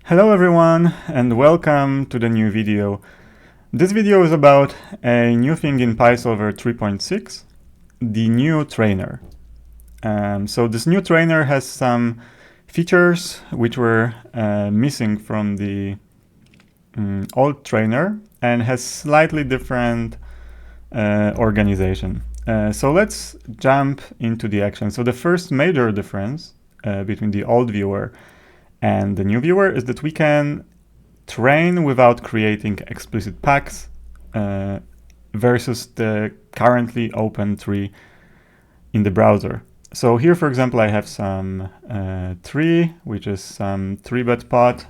Hello everyone and welcome to the new video. This video is about a new thing in PioSolver 3.6, the new trainer. So this new trainer has some features which were missing from the old trainer and has slightly different organization. So let's jump into the action. So the first major difference between the old viewer and the new viewer is that we can train without creating explicit packs versus the currently open tree in the browser. So here, for example, I have some tree, which is some 3-bet pot.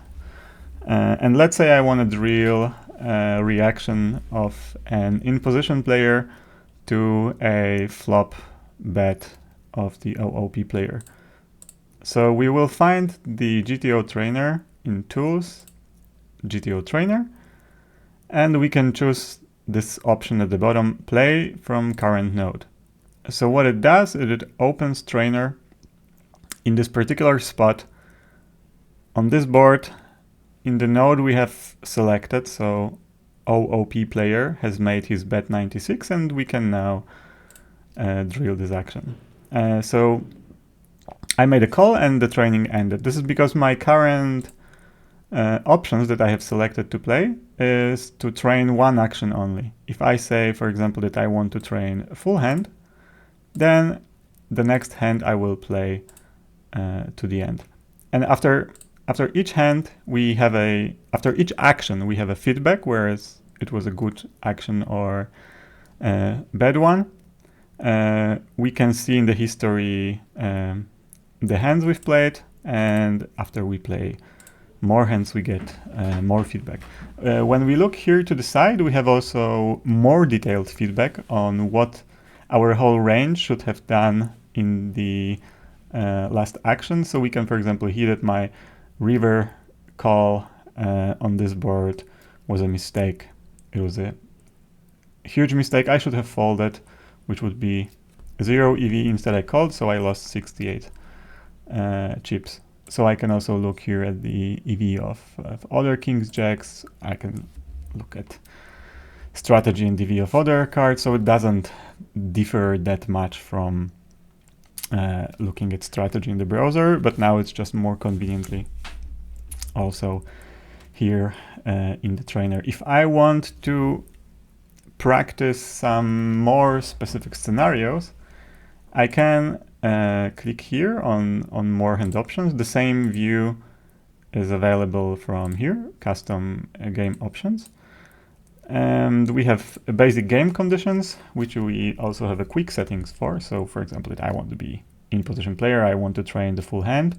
And let's say I want to drill a reaction of an in-position player to a flop bet of the OOP player. So we will find the GTO trainer in Tools, GTO trainer, and we can choose this option at the bottom, Play from current node. So what it does is it opens trainer in this particular spot on this board in the node we have selected. So OOP player has made his bet 96 and we can now drill this action. So I made a call and the training ended. This is because my current options that I have selected to play is to train one action only. If I say, for example, that I want to train a full hand, then the next hand I will play to the end. And after each hand, after each action, we have a feedback, whereas it was a good action or a bad one. We can see in the history the hands we've played, and after we play more hands, we get more feedback. When we look here to the side, we have also more detailed feedback on what our whole range should have done in the last action. So we can, for example, hear that my river call on this board was a mistake. It was a huge mistake. I should have folded, which would be 0 EV. Instead I called, so I lost 68 chips. So I can also look here at the EV of other kings, jacks. I can look at strategy and EV of other cards, so it doesn't differ that much from looking at strategy in the browser, but now it's just more conveniently also here in the trainer. If I want to practice some more specific scenarios, I can click here on more hand options. The same view is available from here, custom game options. And we have basic game conditions, which we also have a quick settings for. So for example, if I want to be in position player, I want to train the full hand.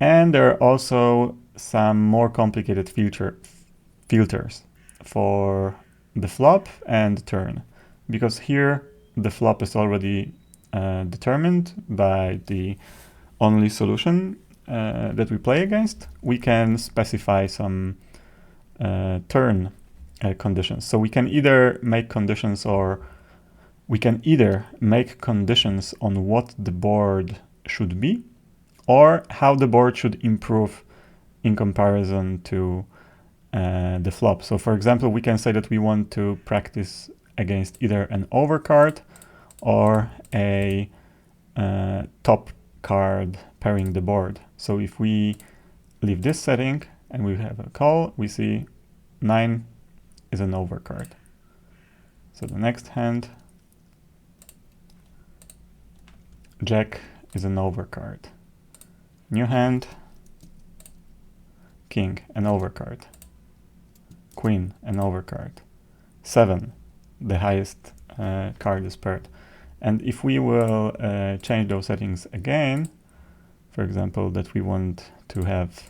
And there are also some more complicated filters for the flop and turn, because here the flop is already determined by the only solution that we play against. We can specify some turn conditions. So we can either make conditions on what the board should be or how the board should improve in comparison to the flop. So for example, we can say that we want to practice against either an overcard or a top card pairing the board. So if we leave this setting and we have a call, we see 9 is an overcard. So the next hand, jack is an overcard. New hand, king, an overcard. Queen, an overcard. 7, the highest card is paired. And if we will change those settings again, for example, that we want to have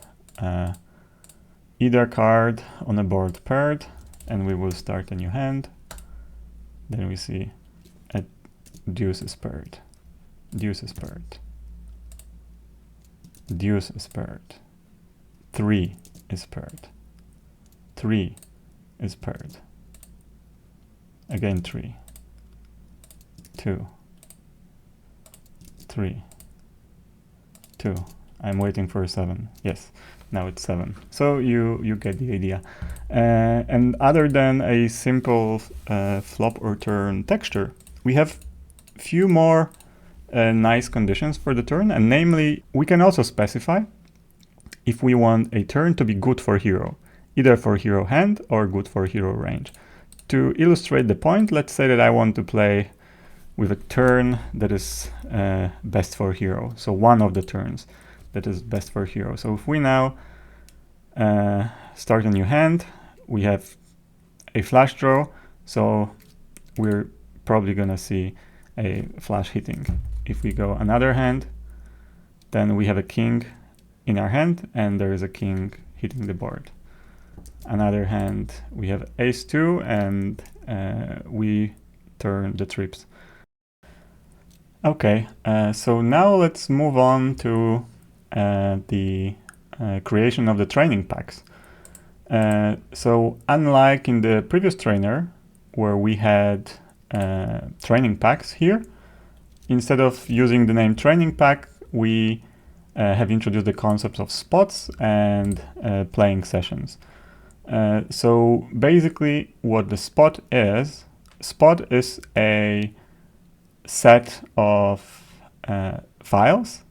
either card on a board paired, and we will start a new hand, then we see a deuce is paired, deuce is paired, deuce is paired, 3 is paired, 3 is paired, again 3, 2, 3, 2. I'm waiting for a 7. Yes, now it's 7. So you get the idea. And other than a simple flop or turn texture, we have few more nice conditions for the turn, and namely, we can also specify if we want a turn to be good for hero, either for hero hand or good for hero range. To illustrate the point, let's say that I want to play with a turn that is best for hero. So one of the turns that is best for hero. So if we now start a new hand, we have a flash draw. So we're probably gonna see a flash hitting. If we go another hand, then we have a king in our hand and there is a king hitting the board. Another hand, we have ace-2 and we turn the trips. Okay, so now let's move on to the creation of the training packs. So unlike in the previous trainer, where we had training packs here, instead of using the name training pack, we have introduced the concepts of spots and playing sessions. So basically what the spot is a set of files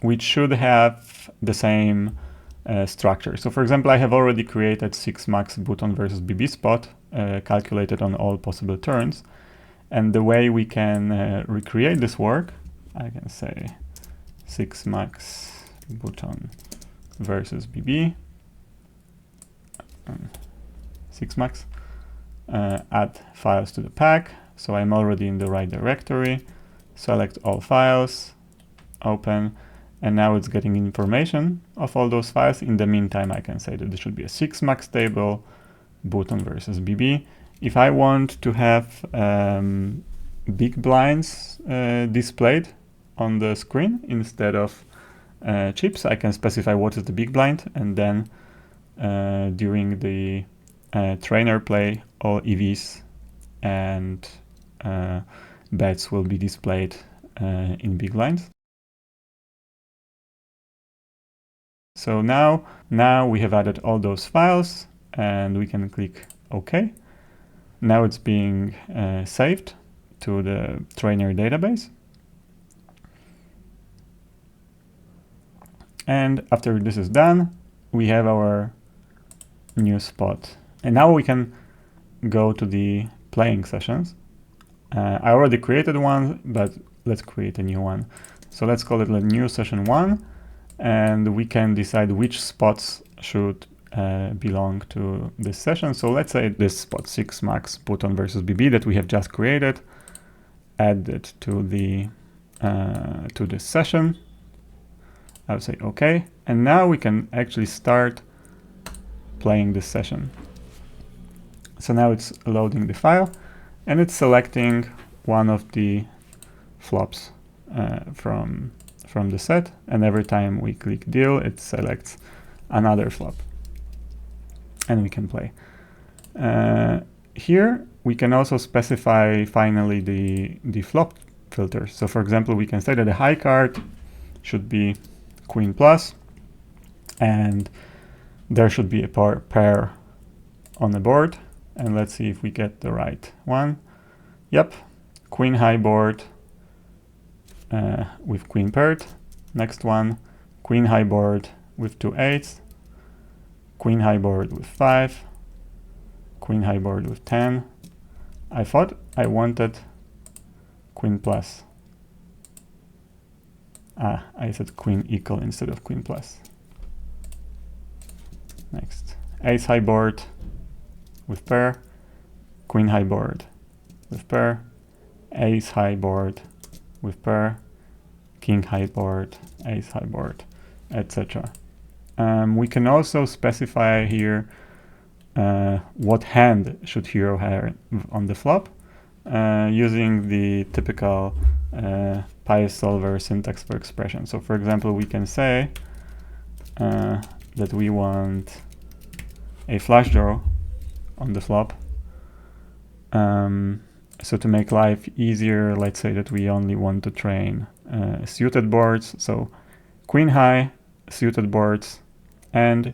which should have the same structure. So for example, I have already created 6 max button versus BB spot calculated on all possible turns. And the way we can recreate this work, I can say 6 max button versus BB, 6 max, add files to the pack. So I'm already in the right directory, select all files, open, and now it's getting information of all those files. In the meantime, I can say that this should be a 6 max table, button versus BB. If I want to have big blinds displayed on the screen instead of chips, I can specify what is the big blind, and then during the trainer play, all EVs and bets will be displayed in big blinds. So now we have added all those files and we can click OK. Now it's being saved to the trainer database. And after this is done, we have our new spot. And now we can go to the playing sessions. I already created one, but let's create a new one. So let's call it a new session 1, and we can decide which spots should belong to this session. So let's say this spot 6 max button versus BB that we have just created, add it to the to this session. I'll say OK, and now we can actually start playing this session. So now it's loading the file and it's selecting one of the flops from the set, and every time we click deal, it selects another flop and we can play. Here we can also specify finally the flop filter. So for example, we can say that the high card should be queen plus, and there should be a pair on the board. And let's see if we get the right one. Yep, queen high board with queen paired. Next one, queen high board with 2 8s, queen high board with 5, queen high board with 10. I thought I wanted queen plus. I said queen equal instead of queen plus. Next, ace high board with pair, queen high board with pair, ace high board with pair, king high board, ace high board, etc. We can also specify here what hand should hero have on the flop using the typical PioSolver syntax for expression. So for example, we can say that we want a flush draw on the flop. So to make life easier, let's say that we only want to train suited boards. So queen high, suited boards, and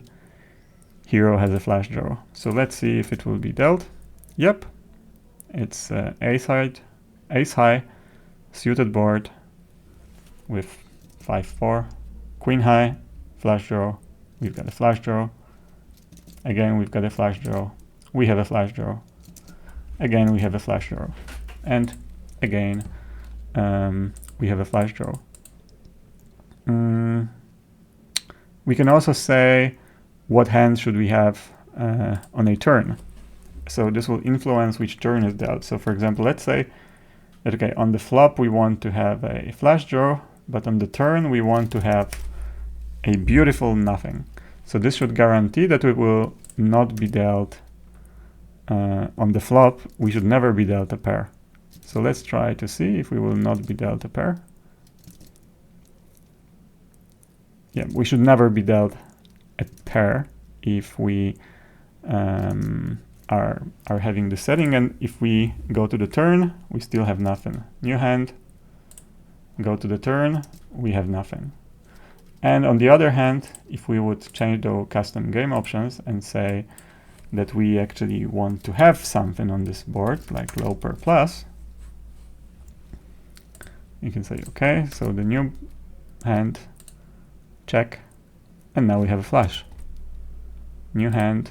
hero has a flash draw. So let's see if it will be dealt. Yep, it's ace high, suited board with 5-4, queen high, flash draw. We've got a flash draw. Again, we've got a flash draw. We have a flash draw. Again, we have a flash draw. And again, we have a flash draw. We can also say what hand should we have on a turn. So this will influence which turn is dealt. So for example, let's say that, okay, on the flop we want to have a flash draw, but on the turn we want to have a beautiful nothing. So this should guarantee that we will not be dealt on the flop. We should never be dealt a pair. So let's try to see if we will not be dealt a pair. Yeah, we should never be dealt a pair if we are having the setting, and if we go to the turn, we still have nothing. New hand, go to the turn, we have nothing. And on the other hand, if we would change the custom game options and say that we actually want to have something on this board, like low per plus, you can say, okay, so the new hand, check, and now we have a flush. New hand,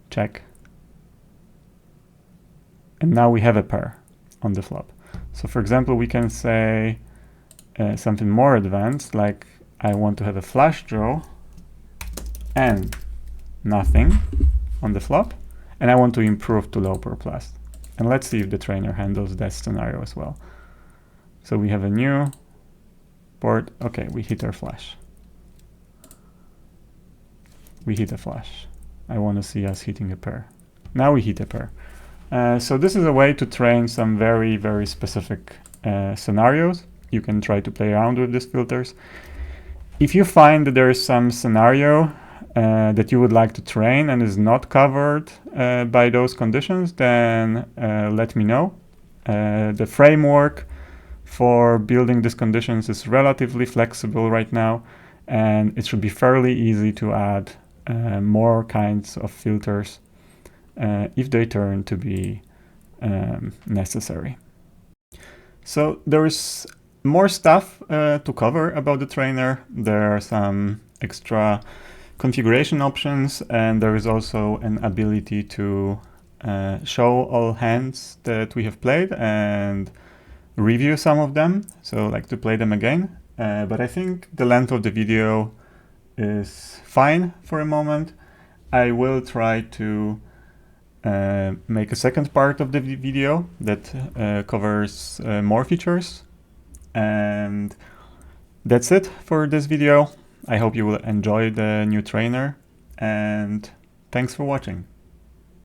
check, and now we have a pair on the flop. So for example, we can say something more advanced, like I want to have a flush draw and nothing on the flop, and I want to improve to low per plus. And let's see if the trainer handles that scenario as well. So we have a new board. Okay, we hit our flush. We hit a flush. I want to see us hitting a pair. Now we hit a pair. So this is a way to train some very, very specific scenarios. You can try to play around with these filters. If you find that there is some scenario that you would like to train and is not covered by those conditions, then let me know. The framework for building these conditions is relatively flexible right now, and it should be fairly easy to add more kinds of filters if they turn to be necessary. So there is more stuff to cover about the trainer. There are some extra configuration options, and there is also an ability to show all hands that we have played and review some of them, so like to play them again. But I think the length of the video is fine for a moment. I will try to make a second part of the video that covers more features. And that's it for this video. I hope you will enjoy the new trainer, and thanks for watching.